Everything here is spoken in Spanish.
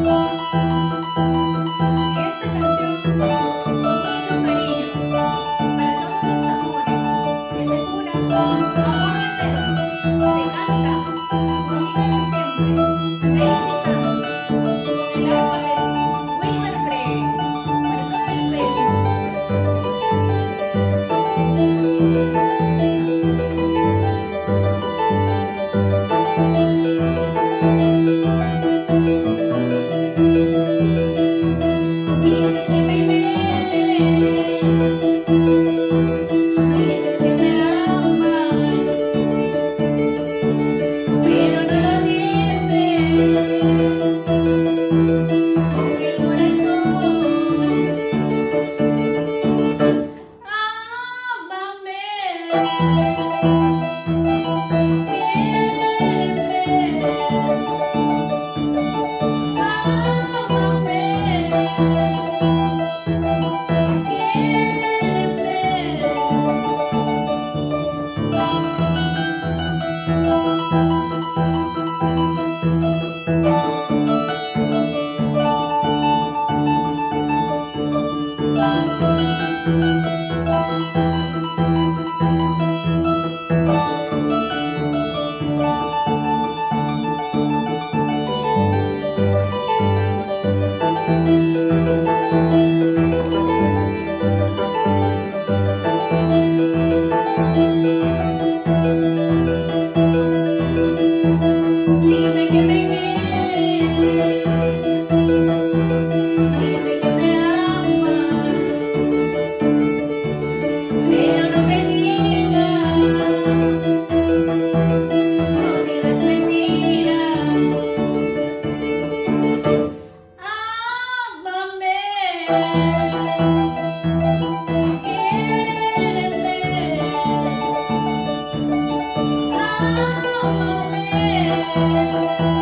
Esta canción con mucho cariño para todos los amores que se juran amor eterno. Se canta conmigo siempre, felicitando con el agua de Wilmer Freire para todo el Perú. Dices que me ves, dices que me amas, pero no lo dices con el corazón. Ámame, dime que me quieres, dime que me amas, pero no me digas, no digas mentiras. Ámame, quiéreme, ámame.